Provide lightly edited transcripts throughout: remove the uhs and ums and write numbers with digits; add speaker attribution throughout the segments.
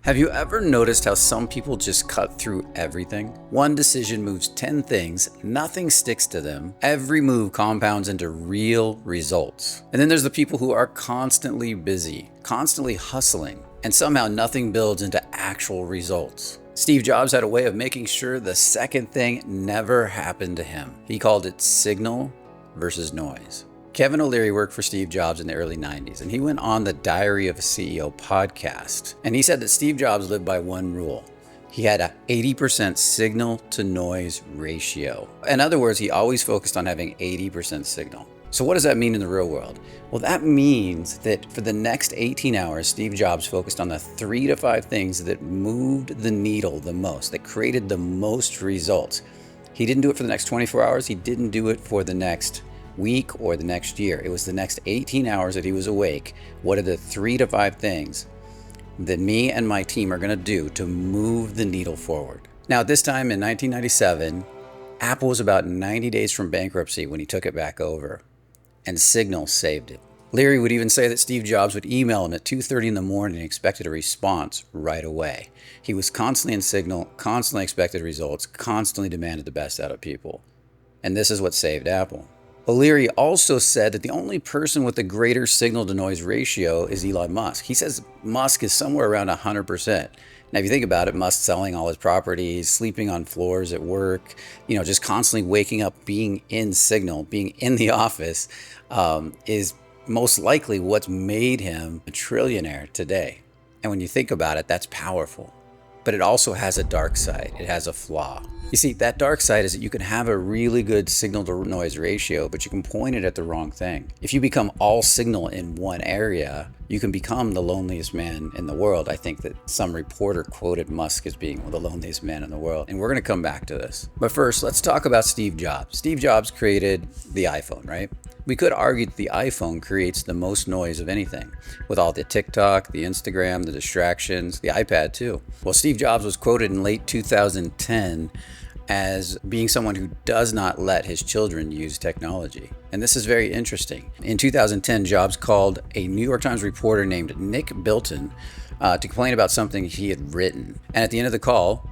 Speaker 1: Have you ever noticed how some people just cut through everything? One decision moves 10 things, nothing sticks to them, every move compounds into real results. And then there's the people who are constantly busy, constantly hustling, and somehow nothing builds into actual results. Steve Jobs had a way of making sure the second thing never happened to him. He called it signal versus noise. Kevin O'Leary worked for Steve Jobs in the early 90s, and he went on the Diary of a CEO podcast. And he said that Steve Jobs lived by one rule. He had a 80% signal to noise ratio. In other words, he always focused on having 80% signal. So what does that mean in the real world? Well, that means that for the next 18 hours, Steve Jobs focused on the 3 to 5 things that moved the needle the most, that created the most results. He didn't do it for the next 24 hours. He didn't do it for the next week or the next year. It was the next 18 hours that he was awake. What are the 3 to 5 things that me and my team are going to do to move the needle forward? Now, at this time in 1997, Apple was about 90 days from bankruptcy when he took it back over, and Signal saved it. Leary would even say that Steve Jobs would email him at 2:30 in the morning and expected a response right away. He was constantly in Signal, constantly expected results, constantly demanded the best out of people. And this is what saved Apple. O'Leary also said that the only person with a greater signal to noise ratio is Elon Musk. He says Musk is somewhere around 100%. Now, if you think about it, Musk selling all his properties, sleeping on floors at work, just constantly waking up, being in Signal, being in the office, is most likely what's made him a trillionaire today. And when you think about it, that's powerful. But it also has a dark side. It has a flaw. You see, that dark side is that you can have a really good signal to noise ratio, but you can point it at the wrong thing. If you become all signal in one area, you can become the loneliest man in the world. I think that some reporter quoted Musk as being the loneliest man in the world. And we're going to come back to this. But first, let's talk about Steve Jobs. Steve Jobs created the iPhone, right? We could argue that the iPhone creates the most noise of anything, with all the TikTok, the Instagram, the distractions, the iPad too. Well, Steve Jobs was quoted in late 2010 as being someone who does not let his children use technology. And this is very interesting. In 2010, Jobs called a New York Times reporter named Nick Bilton to complain about something he had written. And at the end of the call,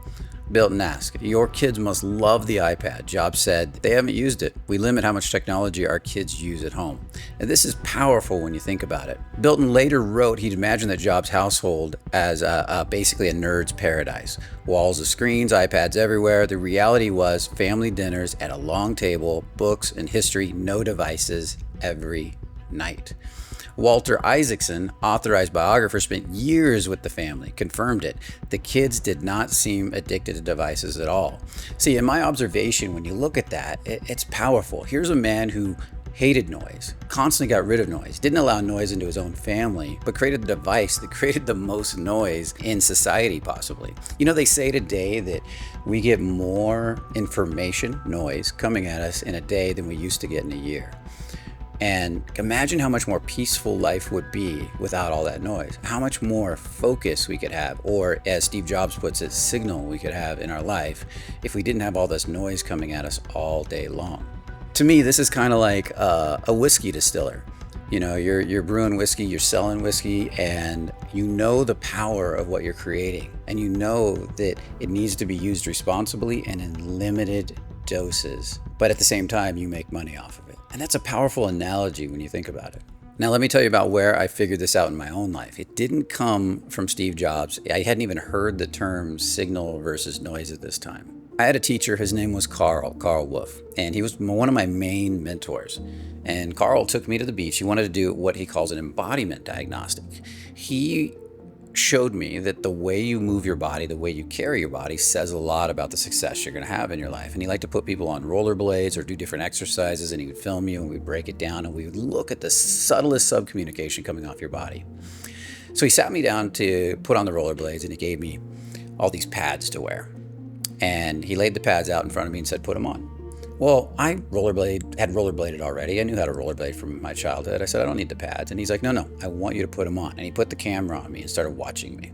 Speaker 1: Bilton asked, "Your kids must love the iPad." Jobs said, "They haven't used it. We limit how much technology our kids use at home." And this is powerful when you think about it. Bilton later wrote he'd imagined that Jobs' household as basically a nerd's paradise. Walls of screens, iPads everywhere. The reality was family dinners at a long table, books and history, no devices every night. Walter Isaacson, authorized biographer, spent years with the family, confirmed it. The kids did not seem addicted to devices at all. See, in my observation, when you look at that, it's powerful. Here's a man who hated noise, constantly got rid of noise, didn't allow noise into his own family, but created a device that created the most noise in society, possibly. They say today that we get more information, noise, coming at us in a day than we used to get in a year. And imagine how much more peaceful life would be without all that noise. How much more focus we could have, or as Steve Jobs puts it, signal we could have in our life if we didn't have all this noise coming at us all day long. To me, this is kind of like a whiskey distiller. You're brewing whiskey, you're selling whiskey, and you know the power of what you're creating. And you know that it needs to be used responsibly and in limited doses. But at the same time, you make money off of it. And that's a powerful analogy when you think about it. Now, let me tell you about where I figured this out in my own life. It didn't come from Steve Jobs. I hadn't even heard the term signal versus noise at this time. I had a teacher, his name was Carl Wolf, and he was one of my main mentors. And Carl took me to the beach. He wanted to do what he calls an embodiment diagnostic. He showed me that the way you move your body, the way you carry your body, says a lot about the success you're going to have in your life. And he liked to put people on rollerblades or do different exercises, and he would film you and we'd break it down and we would look at the subtlest subcommunication coming off your body. So he sat me down to put on the rollerblades and he gave me all these pads to wear. And he laid the pads out in front of me and said, "Put them on." Well, I had rollerbladed already. I knew how to rollerblade from my childhood. I said, "I don't need the pads." And he's like, no, I want you to put them on. And he put the camera on me and started watching me.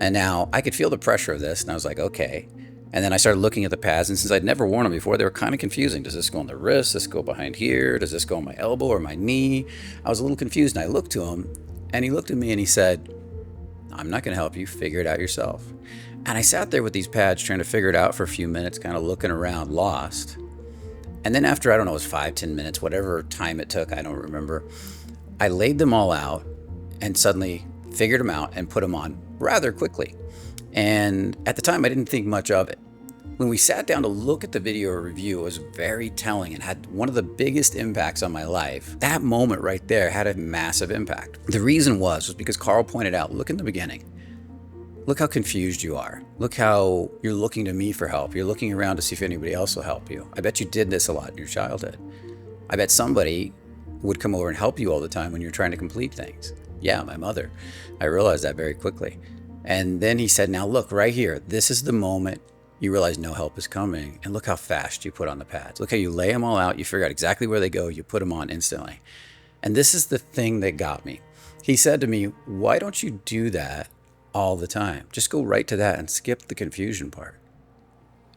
Speaker 1: And now I could feel the pressure of this. And I was like, okay. And then I started looking at the pads. And since I'd never worn them before, they were kind of confusing. Does this go on the wrist? Does this go behind here? Does this go on my elbow or my knee? I was a little confused. And I looked to him and he looked at me and he said, I'm not going to help you. Figure it out yourself. And I sat there with these pads trying to figure it out for a few minutes, kind of looking around, lost. And then after, I don't know, it was 5-10 minutes, whatever time it took, I don't remember, I laid them all out and suddenly figured them out and put them on rather quickly. And at the time, I didn't think much of it. When we sat down to look at the video review, it was very telling and had one of the biggest impacts on my life. That moment right there had a massive impact. The reason was because Carl pointed out, look in the beginning. Look how confused you are. Look how you're looking to me for help. You're looking around to see if anybody else will help you. I bet you did this a lot in your childhood. I bet somebody would come over and help you all the time when you're trying to complete things. Yeah, my mother. I realized that very quickly. And then he said, now look right here. This is the moment you realize no help is coming, and look how fast you put on the pads. Look how you lay them all out, you figure out exactly where they go, you put them on instantly. And this is the thing that got me. He said to me, why don't you do that all the time? Just go right to that and skip the confusion part.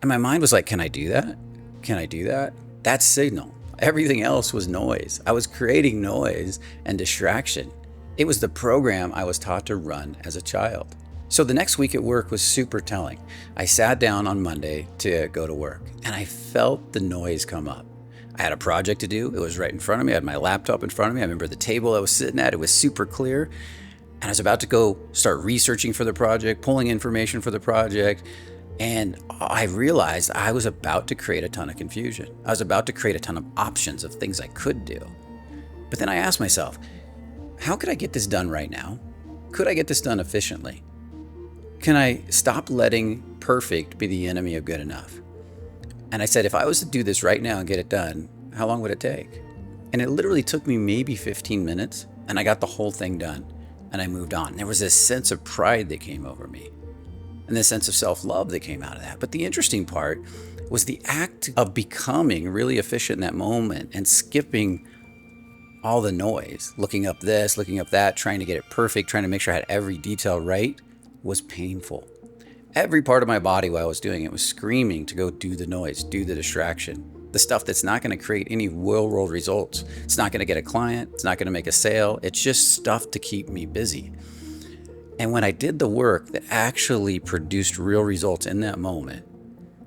Speaker 1: And my mind was like, can I do that? Can I do that? That's signal. Everything else was noise. I was creating noise and distraction. It was the program I was taught to run as a child. So the next week at work was super telling. I sat down on Monday to go to work and I felt the noise come up. I had a project to do. It was right in front of me. I had my laptop in front of me. I remember the table I was sitting at. It was super clear. And I was about to go start researching for the project, pulling information for the project. And I realized I was about to create a ton of confusion. I was about to create a ton of options of things I could do. But then I asked myself, how could I get this done right now? Could I get this done efficiently? Can I stop letting perfect be the enemy of good enough? And I said, if I was to do this right now and get it done, how long would it take? And it literally took me maybe 15 minutes and I got the whole thing done and I moved on. There was this sense of pride that came over me and this sense of self-love that came out of that. But the interesting part was the act of becoming really efficient in that moment and skipping all the noise, looking up this, looking up that, trying to get it perfect, trying to make sure I had every detail right, was painful. Every part of my body while I was doing it was screaming to go do the noise, do the distraction, the stuff that's not going to create any real world results. It's not going to get a client. It's not going to make a sale. It's just stuff to keep me busy. And when I did the work that actually produced real results in that moment,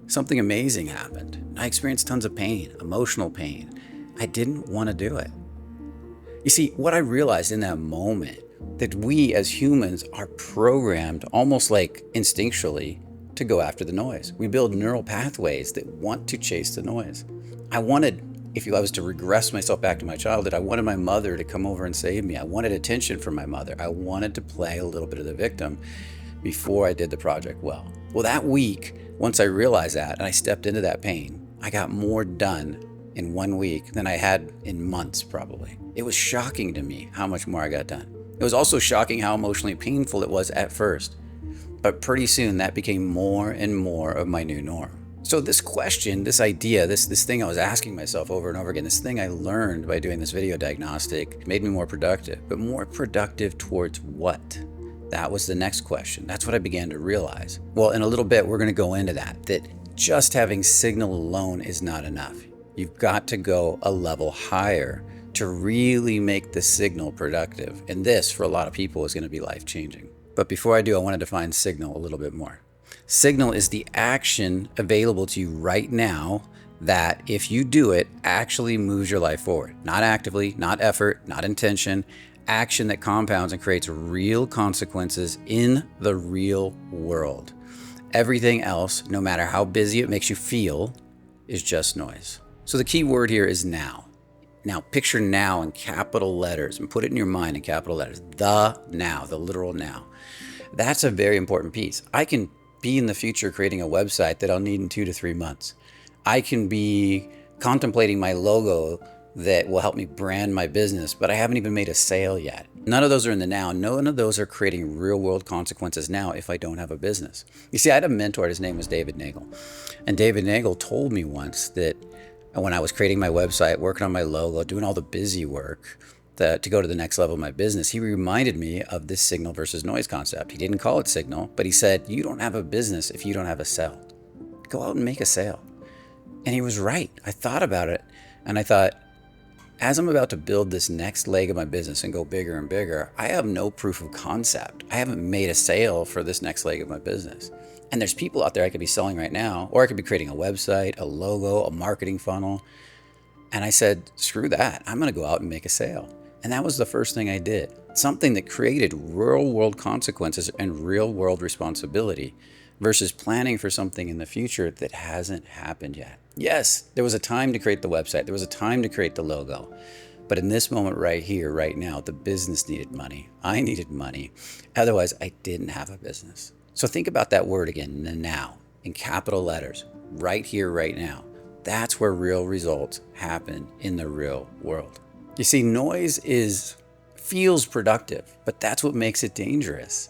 Speaker 1: something amazing happened. I experienced tons of pain, emotional pain. I didn't want to do it. You see, what I realized in that moment, that we as humans are programmed almost like instinctually to go after the noise. We build neural pathways that want to chase the noise. I wanted, if I was to regress myself back to my childhood, I wanted my mother to come over and save me. I wanted attention from my mother. I wanted to play a little bit of the victim before I did the project well. Well, that week, once I realized that and I stepped into that pain, I got more done in 1 week than I had in months probably. It was shocking to me how much more I got done. It was also shocking how emotionally painful it was at first, but pretty soon that became more and more of my new norm. So this question, this idea, this thing I was asking myself over and over again, this thing I learned by doing this video diagnostic made me more productive, but more productive towards what? That was the next question. That's what I began to realize. Well, in a little bit, we're going to go into that just having signal alone is not enough. You've got to go a level higher to really make the signal productive. And this, for a lot of people, is going to be life-changing. But before I do, I want to define signal a little bit more. Signal is the action available to you right now that, if you do it, actually moves your life forward. Not actively, not effort, not intention. Action that compounds and creates real consequences in the real world. Everything else, no matter how busy it makes you feel, is just noise. So the key word here is now. Now, picture now in capital letters and put it in your mind in capital letters. The now, the literal now. That's a very important piece. I can be in the future creating a website that I'll need in 2 to 3 months. I can be contemplating my logo that will help me brand my business, but I haven't even made a sale yet. None of those are in the now. None of those are creating real world consequences now if I don't have a business. You see, I had a mentor, his name was David Nagel. And David Nagel told me once that when I was creating my website, working on my logo, doing all the busy work to go to the next level of my business, he reminded me of this signal versus noise concept. He didn't call it signal, but he said, you don't have a business if you don't have a sale. Go out and make a sale. And he was right. I thought about it and I thought, as I'm about to build this next leg of my business and go bigger and bigger, I have no proof of concept. I haven't made a sale for this next leg of my business. And there's people out there I could be selling right now, or I could be creating a website, a logo, a marketing funnel. And I said, screw that. I'm going to go out and make a sale. And that was the first thing I did. Something that created real world consequences and real world responsibility versus planning for something in the future that hasn't happened yet. Yes, there was a time to create the website. There was a time to create the logo. But in this moment right here, right now, the business needed money. I needed money. Otherwise, I didn't have a business. So think about that word again, the now, in capital letters, right here, right now. That's where real results happen in the real world. You see, noise feels productive, but that's what makes it dangerous.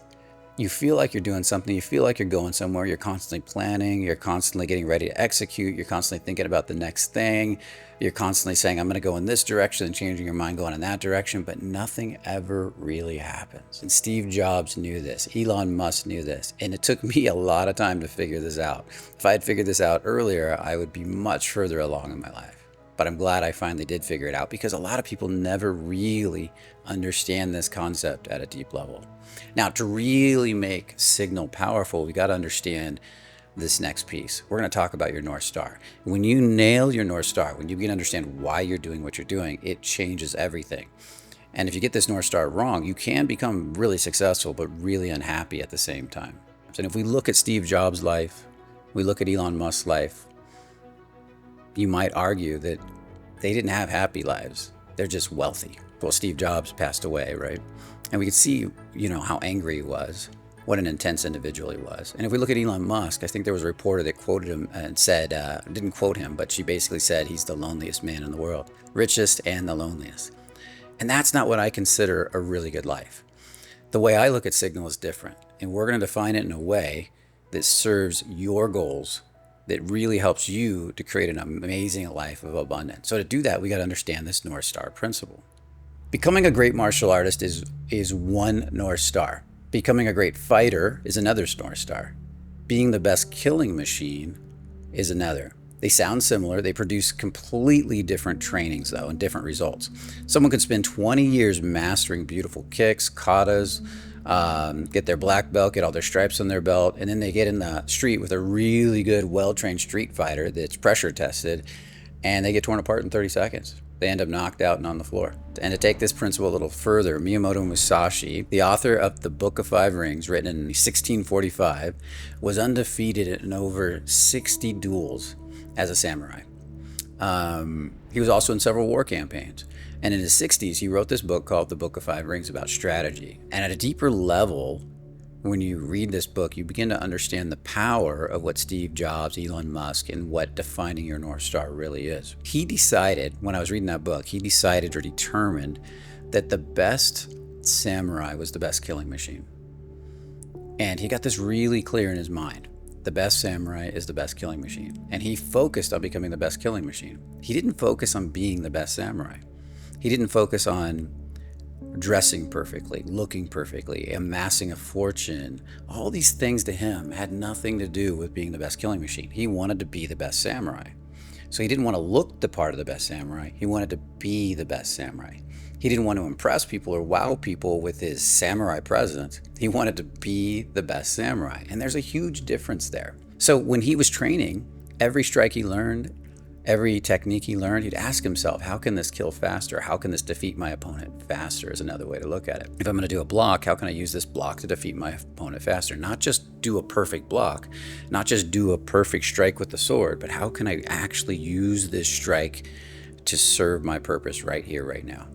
Speaker 1: You feel like you're doing something, you feel like you're going somewhere, you're constantly planning, you're constantly getting ready to execute, you're constantly thinking about the next thing, you're constantly saying, I'm going to go in this direction and changing your mind going in that direction, but nothing ever really happens. And Steve Jobs knew this, Elon Musk knew this, and it took me a lot of time to figure this out. If I had figured this out earlier, I would be much further along in my life. But I'm glad I finally did figure it out because a lot of people never really understand this concept at a deep level. Now, to really make Signal powerful, we got to understand this next piece. We're going to talk about your North Star. When you nail your North Star, when you begin to understand why you're doing what you're doing, it changes everything. And if you get this North Star wrong, you can become really successful, but really unhappy at the same time. And if we look at Steve Jobs' life, we look at Elon Musk's life, you might argue that they didn't have happy lives. They're just wealthy. Well, Steve Jobs passed away, right? And we could see, how angry he was, what an intense individual he was. And if we look at Elon Musk, I think there was a reporter that quoted him and said, didn't quote him, but she basically said he's the loneliest man in the world, richest and the loneliest. And that's not what I consider a really good life. The way I look at Signal is different. And we're going to define it in a way that serves your goals, that really helps you to create an amazing life of abundance. So to do that, we got to understand this North Star principle. Becoming a great martial artist is one North Star. Becoming a great fighter is another North Star. Being the best killing machine is another. They sound similar. They produce completely different trainings, though, and different results. Someone could spend 20 years mastering beautiful kicks, katas, get their black belt, get all their stripes on their belt, and then they get in the street with a really good, well-trained street fighter that's pressure tested, and they get torn apart in 30 seconds. They end up knocked out and on the floor. And to take this principle a little further, Miyamoto Musashi, the author of the Book of Five Rings, written in 1645, was undefeated in over 60 duels as a samurai. He was also in several war campaigns. And in his 60s, he wrote this book called The Book of Five Rings about strategy. And at a deeper level, when you read this book, you begin to understand the power of what Steve Jobs, Elon Musk, and what defining your North Star really is. He decided, when I was reading that book, he decided or determined that the best samurai was the best killing machine. And he got this really clear in his mind. The best samurai is the best killing machine. And he focused on becoming the best killing machine. He didn't focus on being the best samurai. He didn't focus on dressing perfectly, looking perfectly, amassing a fortune. All these things to him had nothing to do with being the best killing machine. He wanted to be the best samurai. So he didn't want to look the part of the best samurai. He wanted to be the best samurai. He didn't want to impress people or wow people with his samurai presence. He wanted to be the best samurai. And there's a huge difference there. So when he was training, every strike he learned, every technique he learned, he'd ask himself, how can this kill faster? How can this defeat my opponent faster is another way to look at it. If I'm going to do a block, how can I use this block to defeat my opponent faster? Not just do a perfect block, not just do a perfect strike with the sword, but how can I actually use this strike to serve my purpose right here, right now?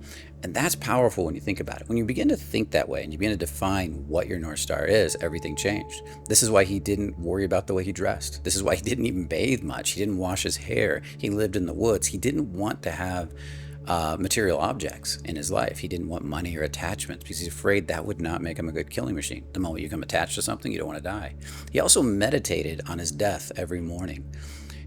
Speaker 1: And that's powerful when you think about it. When you begin to think that way and you begin to define what your North Star is, everything changed. This is why he didn't worry about the way he dressed. This is why he didn't even bathe much. He didn't wash his hair. He lived in the woods. He didn't want to have material objects in his life. He didn't want money or attachments because he's afraid that would not make him a good killing machine. The moment you become attached to something, you don't want to die. He also meditated on his death every morning.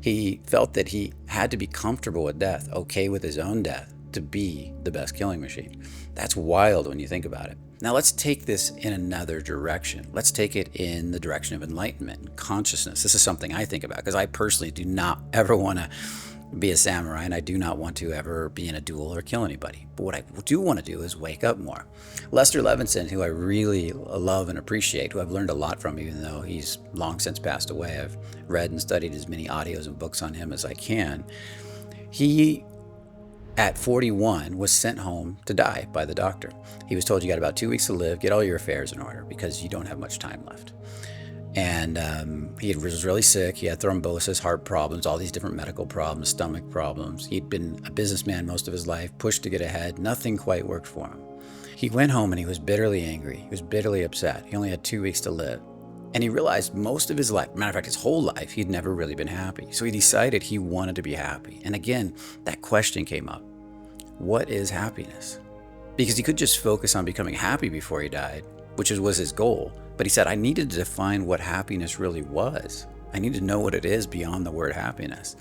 Speaker 1: He felt that he had to be comfortable with death, okay with his own death, to be the best killing machine. That's wild when you think about it. Now let's take this in another direction. Let's take it in the direction of enlightenment and consciousness. This is something I think about because I personally do not ever want to be a samurai, and I do not want to ever be in a duel or kill anybody. But what I do want to do is wake up more. Lester Levenson, who I really love and appreciate, who I've learned a lot from, even though he's long since passed away. I've read and studied as many audios and books on him as I can. He, at 41, was sent home to die by the doctor. He was told, you got about 2 weeks to live, get all your affairs in order because you don't have much time left. And he was really sick. He had thrombosis, heart problems, all these different medical problems, stomach problems. He'd been a businessman most of his life, pushed to get ahead. Nothing quite worked for him. He went home and he was bitterly angry. He was bitterly upset. He only had 2 weeks to live. And he realized most of his life, matter of fact, his whole life, he'd never really been happy. So he decided he wanted to be happy. And again, that question came up. What is happiness? Because he could just focus on becoming happy before he died, which was his goal. But he said, I needed to define what happiness really was. I need to know what it is beyond the word happiness.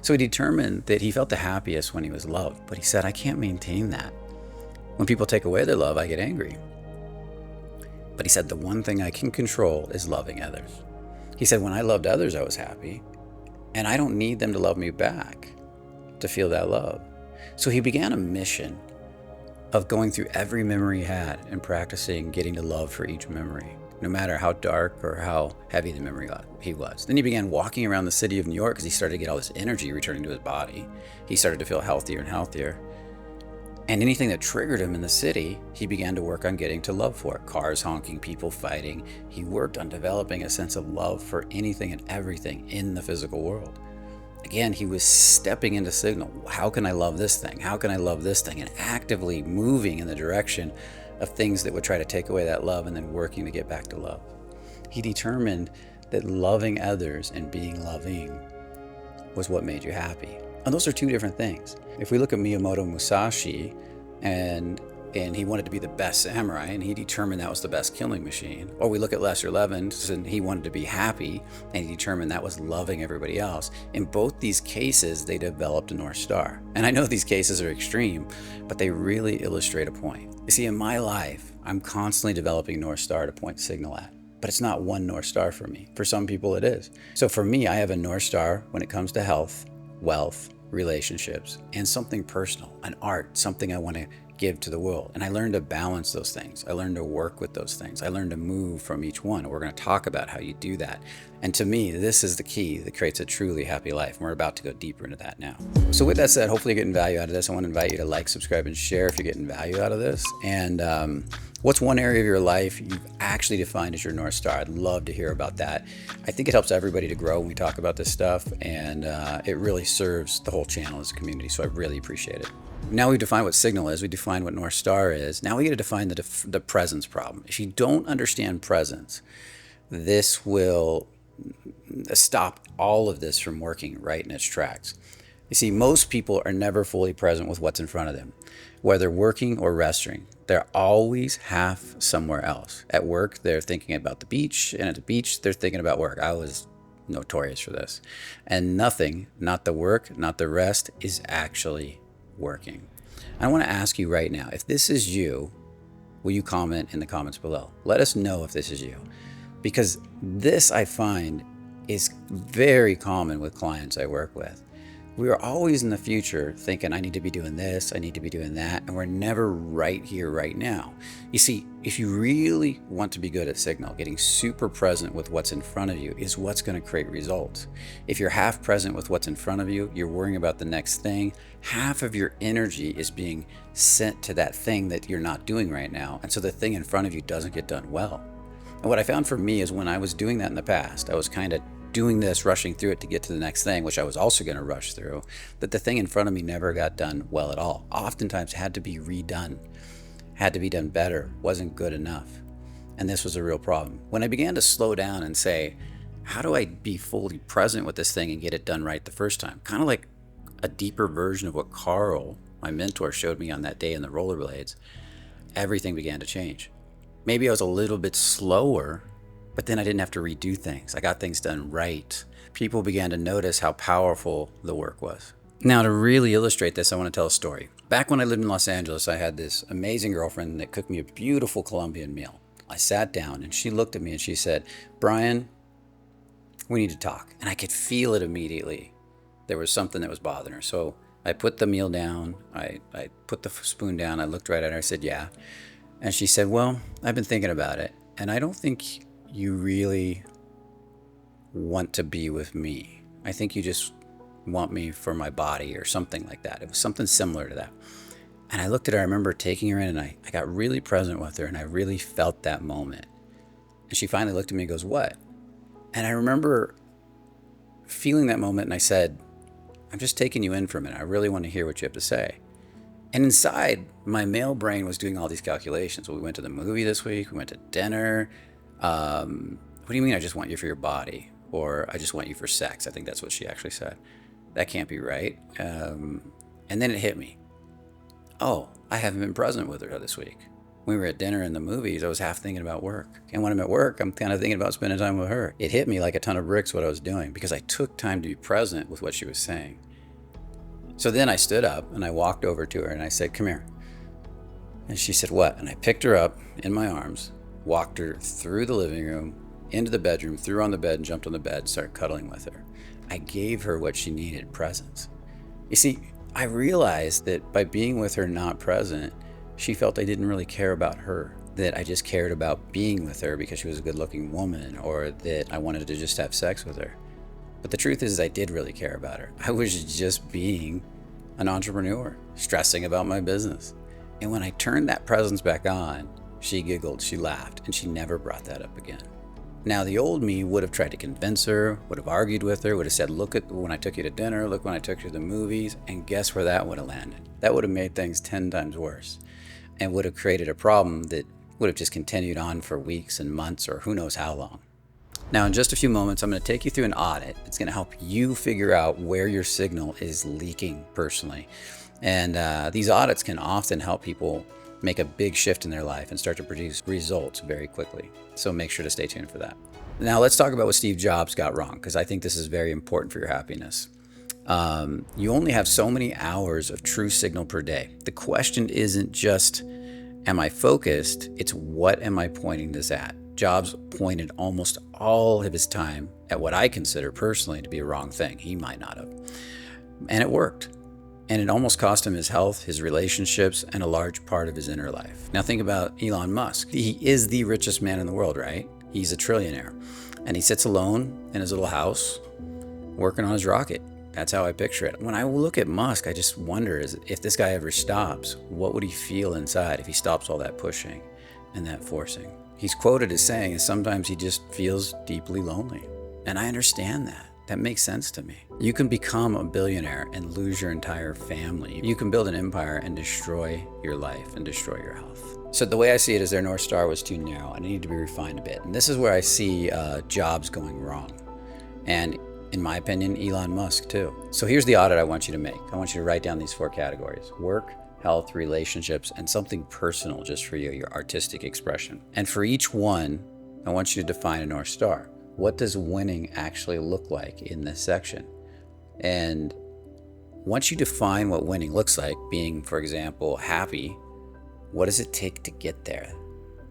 Speaker 1: So he determined that he felt the happiest when he was loved. But he said, I can't maintain that. When people take away their love, I get angry. But he said, the one thing I can control is loving others. He said, when I loved others, I was happy. And I don't need them to love me back to feel that love. So he began a mission of going through every memory he had and practicing getting to love for each memory, no matter how dark or how heavy the memory he was. Then he began walking around the city of New York because he started to get all this energy returning to his body. He started to feel healthier and healthier. And anything that triggered him in the city, he began to work on getting to love for it. Cars honking, people fighting. He worked on developing a sense of love for anything and everything in the physical world. Again, he was stepping into signal. How can I love this thing? How can I love this thing? And actively moving in the direction of things that would try to take away that love and then working to get back to love. He determined that loving others and being loving was what made you happy. And those are two different things. If we look at Miyamoto Musashi, and he wanted to be the best samurai, and he determined that was the best killing machine. Or we look at Lester Levenson, and he wanted to be happy, and he determined that was loving everybody else. In both these cases, they developed a North Star. And I know these cases are extreme, but they really illustrate a point. You see, in my life, I'm constantly developing North Star to point signal at. But it's not one North Star for me. For some people, it is. So for me, I have a North Star when it comes to health, wealth, relationships, and something personal, an art, something I want to give to the world. And I learned to balance those things. I learned to work with those things. I learned to move from each one. We're going to talk about how you do that. And to me, this is the key that creates a truly happy life. And we're about to go deeper into that now. So with that said, hopefully you're getting value out of this. I want to invite you to like, subscribe, and share if you're getting value out of this. And what's one area of your life you've actually defined as your North Star? I'd love to hear about that. I think it helps everybody to grow when we talk about this stuff, and it really serves the whole channel as a community, so I really appreciate it. Now we've defined what signal is, we defined what North Star is. Now we got to define the presence problem. If you don't understand presence, this will stop all of this from working right in its tracks. You see, most people are never fully present with what's in front of them. Whether working or resting, they're always half somewhere else. At work, they're thinking about the beach, and at the beach, they're thinking about work. I was notorious for this. And nothing, not the work, not the rest, is actually working. I want to ask you right now, if this is you, will you comment in the comments below? Let us know if this is you. Because this, I find, is very common with clients I work with. We are always in the future thinking, I need to be doing this, I need to be doing that, and we're never right here, right now. You see, if you really want to be good at signal, getting super present with what's in front of you is what's going to create results. If you're half present with what's in front of you, you're worrying about the next thing, half of your energy is being sent to that thing that you're not doing right now, and so the thing in front of you doesn't get done well. And what I found for me is when I was doing that in the past, I was kind of doing this, rushing through it to get to the next thing, which I was also going to rush through, that the thing in front of me never got done well at all. Oftentimes had to be redone, had to be done better, wasn't good enough. And this was a real problem. When I began to slow down and say, how do I be fully present with this thing and get it done right the first time? Kind of like a deeper version of what Carl, my mentor, showed me on that day in the rollerblades. Everything began to change. Maybe I was a little bit slower, but then I didn't have to redo things. I got things done right. People began to notice how powerful the work was. Now, to really illustrate this, I want to tell a story. Back when I lived in Los Angeles, I had this amazing girlfriend that cooked me a beautiful Colombian meal. I sat down and she looked at me and she said, Brian, we need to talk. And I could feel it immediately. There was something that was bothering her. So I put the meal down. I put the spoon down. I looked right at her. I said, yeah. And she said, well, I've been thinking about it. And I don't think you really want to be with me. I think you just want me for my body or something like that. It was something similar to that. And I looked at her. I remember taking her in, and I got really present with her, and I really felt that moment. And she finally looked at me and goes, what? And I remember feeling that moment, and I said, I'm just taking you in for a minute. I really want to hear what you have to say. And inside, my male brain was doing all these calculations. Well, we went to the movie this week. We went to dinner. What do you mean I just want you for your body? Or I just want you for sex? I think that's what she actually said. That can't be right. And then it hit me. Oh, I haven't been present with her this week. When we were at dinner and the movies, I was half thinking about work. And when I'm at work, I'm kind of thinking about spending time with her. It hit me like a ton of bricks what I was doing because I took time to be present with what she was saying. So then I stood up and I walked over to her and I said, come here. And she said, what? And I picked her up in my arms, walked her through the living room, into the bedroom, threw her on the bed and jumped on the bed and started cuddling with her. I gave her what she needed, presence. You see, I realized that by being with her not present, she felt I didn't really care about her, that I just cared about being with her because she was a good-looking woman, or that I wanted to just have sex with her. But the truth is I did really care about her. I was just being an entrepreneur, stressing about my business. And when I turned that presence back on, she giggled, she laughed, and she never brought that up again. Now, the old me would have tried to convince her, would have argued with her, would have said, look at when I took you to dinner, look when I took you to the movies, and guess where that would have landed? That would have made things 10 times worse and would have created a problem that would have just continued on for weeks and months or who knows how long. Now, in just a few moments, I'm going to take you through an audit. It's going to help you figure out where your signal is leaking personally. And these audits can often help people make a big shift in their life and start to produce results very quickly. So make sure to stay tuned for that. Now let's talk about what Steve Jobs got wrong, because I think this is very important for your happiness. You only have so many hours of true signal per day. The question isn't just, am I focused? It's what am I pointing this at? Jobs pointed almost all of his time at what I consider personally to be a wrong thing. He might not have. And it worked. And it almost cost him his health, his relationships, and a large part of his inner life. Now think about Elon Musk. He is the richest man in the world, right? He's a trillionaire. And he sits alone in his little house working on his rocket. That's how I picture it. When I look at Musk, I just wonder if this guy ever stops, what would he feel inside if he stops all that pushing and that forcing? He's quoted as saying sometimes he just feels deeply lonely. And I understand that. That makes sense to me. You can become a billionaire and lose your entire family. You can build an empire and destroy your life and destroy your health. So the way I see it is their North Star was too narrow and it needed to be refined a bit. And this is where I see Jobs going wrong. And in my opinion, Elon Musk too. So here's the audit I want you to make. I want you to write down these 4 categories: work, health, relationships, and something personal just for you, your artistic expression. And for each one, I want you to define a North Star. What does winning actually look like in this section? And once you define what winning looks like, being, for example, happy, what does it take to get there?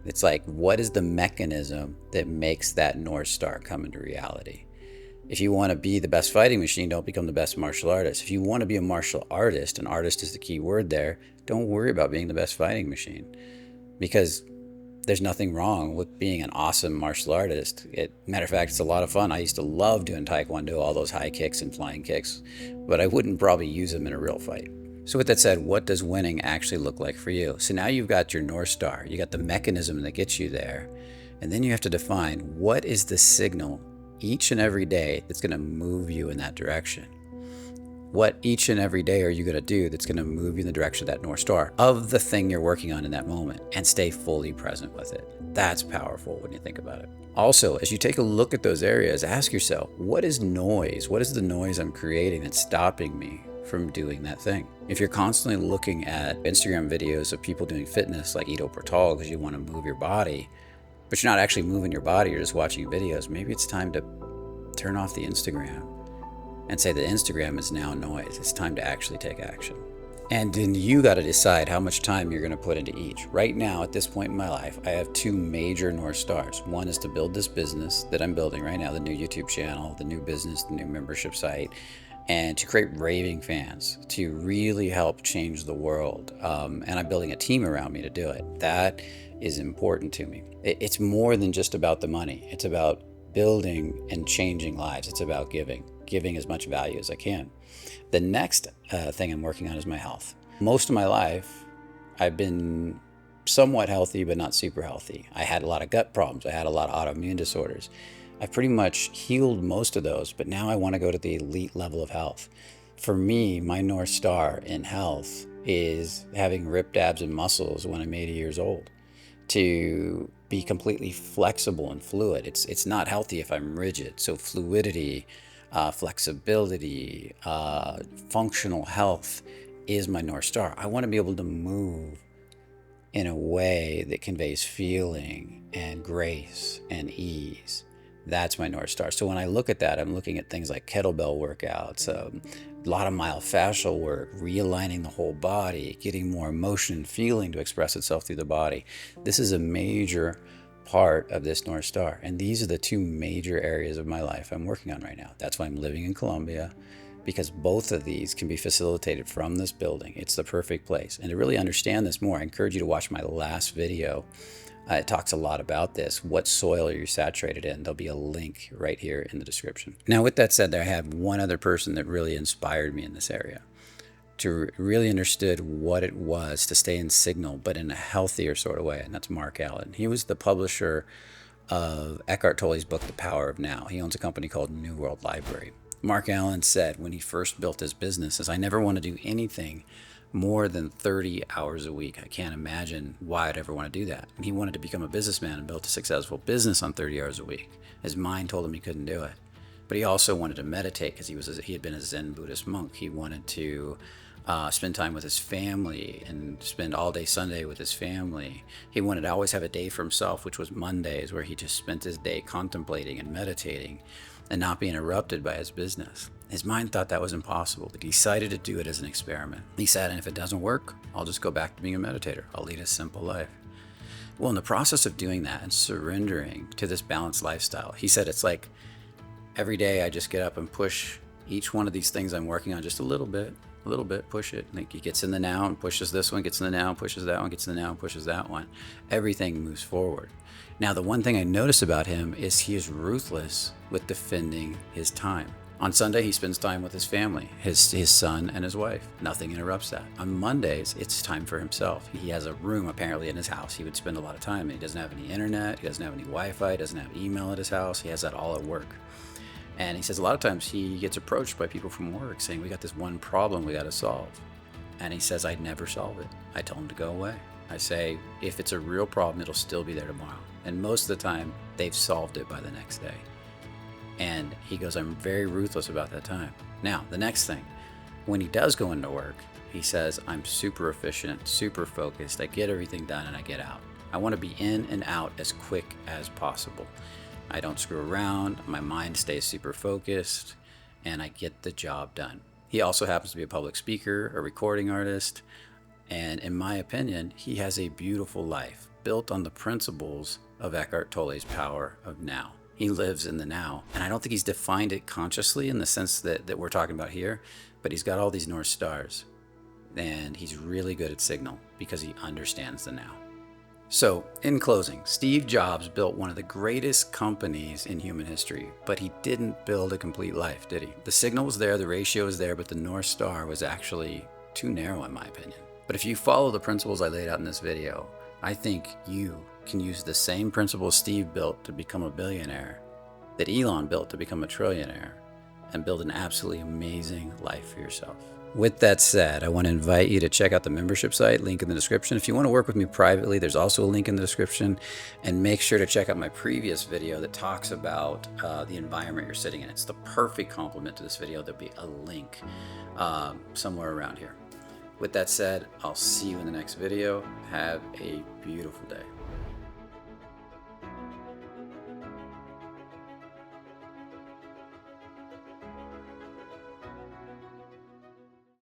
Speaker 1: It's like, what is the mechanism that makes that North Star come into reality? If you want to be the best fighting machine, don't become the best martial artist. If you want to be a martial artist, and artist is the key word there, don't worry about being the best fighting machine, because there's nothing wrong with being an awesome martial artist. Matter of fact, it's a lot of fun. I used to love doing Taekwondo, all those high kicks and flying kicks, but I wouldn't probably use them in a real fight. So with that said, what does winning actually look like for you? So now you've got your North Star. You got the mechanism that gets you there. And then you have to define what is the signal each and every day that's going to move you in that direction. What each and every day are you going to do that's going to move you in the direction of that North Star of the thing you're working on in that moment, and stay fully present with it? That's powerful when you think about it. Also, as you take a look at those areas, ask yourself, what is noise? What is the noise I'm creating that's stopping me from doing that thing? If you're constantly looking at Instagram videos of people doing fitness like Ido Portal because you want to move your body, but you're not actually moving your body, you're just watching videos, maybe it's time to turn off the Instagram and say that Instagram is now noise. It's time to actually take action. And then you got to decide how much time you're going to put into each. Right now, at this point in my life, I have 2 major North Stars. One is to build this business that I'm building right now, the new YouTube channel, the new business, the new membership site, and to create raving fans, to really help change the world. And I'm building a team around me to do it. That is important to me. It's more than just about the money. It's about building and changing lives. It's about giving as much value as I can. The next thing I'm working on is my health. Most of my life, I've been somewhat healthy, but not super healthy. I had a lot of gut problems. I had a lot of autoimmune disorders. I've pretty much healed most of those, but now I want to go to the elite level of health. For me, my North Star in health is having ripped abs and muscles when I'm 80 years old, to be completely flexible and fluid. It's not healthy if I'm rigid. So fluidity, flexibility, functional health is my North Star. I want to be able to move in a way that conveys feeling and grace and ease. That's my North Star. So when I look at that, I'm looking at things like kettlebell workouts, a lot of myofascial work, realigning the whole body, getting more motion and feeling to express itself through the body. This is a major part of this North Star. And these are the two major areas of my life I'm working on right now. That's why I'm living in Colombia, because both of these can be facilitated from this building. It's the perfect place. And to really understand this more, I encourage you to watch my last video. It talks a lot about this. What soil are you saturated in? There'll be a link right here in the description. Now, with that said, I have one other person that really inspired me in this area, to really understood what it was to stay in signal, but in a healthier sort of way, and that's Marc Allen. He was the publisher of Eckhart Tolle's book, The Power of Now. He owns a company called New World Library. Marc Allen said when he first built his business, is I never want to do anything more than 30 hours a week. I can't imagine why I'd ever want to do that. And he wanted to become a businessman and built a successful business on 30 hours a week. His mind told him he couldn't do it. But he also wanted to meditate because he had been a Zen Buddhist monk. He wanted to spend time with his family and spend all day Sunday with his family. He wanted to always have a day for himself, which was Mondays, where he just spent his day contemplating and meditating and not be interrupted by his business. His mind thought that was impossible, but he decided to do it as an experiment. He said, and if it doesn't work, I'll just go back to being a meditator. I'll lead a simple life. Well, in the process of doing that and surrendering to this balanced lifestyle, he said it's like every day I just get up and push each one of these things I'm working on just a little bit, push it. Like he gets in the now and pushes this one, gets in the now, pushes that one, gets in the now and pushes that one. Everything moves forward. Now, the one thing I notice about him is he is ruthless with defending his time. On Sunday, he spends time with his family, his son and his wife. Nothing interrupts that. On Mondays, it's time for himself. He has a room apparently in his house. He would spend a lot of time. He doesn't have any internet. He doesn't have any Wi-Fi. He doesn't have email at his house. He has that all at work. And he says a lot of times he gets approached by people from work saying, we got this one problem we got to solve. And he says, I'd never solve it. I tell him to go away. I say, if it's a real problem, it'll still be there tomorrow. And most of the time, they've solved it by the next day. And he goes, I'm very ruthless about that time. Now, the next thing, when he does go into work, he says, I'm super efficient, super focused. I get everything done and I get out. I want to be in and out as quick as possible. I don't screw around. My mind stays super focused and I get the job done. He also happens to be a public speaker, a recording artist. And in my opinion, he has a beautiful life built on the principles of Eckhart Tolle's Power of Now. He lives in the now. And I don't think he's defined it consciously in the sense that we're talking about here, but he's got all these North Stars. And he's really good at signal because he understands the now. So, in closing, Steve Jobs built one of the greatest companies in human history, but he didn't build a complete life, did he? The signal was there, the ratio was there, but the North Star was actually too narrow in my opinion. But if you follow the principles I laid out in this video, I think you can use the same principles Steve built to become a billionaire, that Elon built to become a trillionaire, and build an absolutely amazing life for yourself. With that said, I want to invite you to check out the membership site, link in the description. If you want to work with me privately, there's also a link in the description. And make sure to check out my previous video that talks about the environment you're sitting in. It's the perfect complement to this video. There'll be a link somewhere around here. With that said, I'll see you in the next video. Have a beautiful day.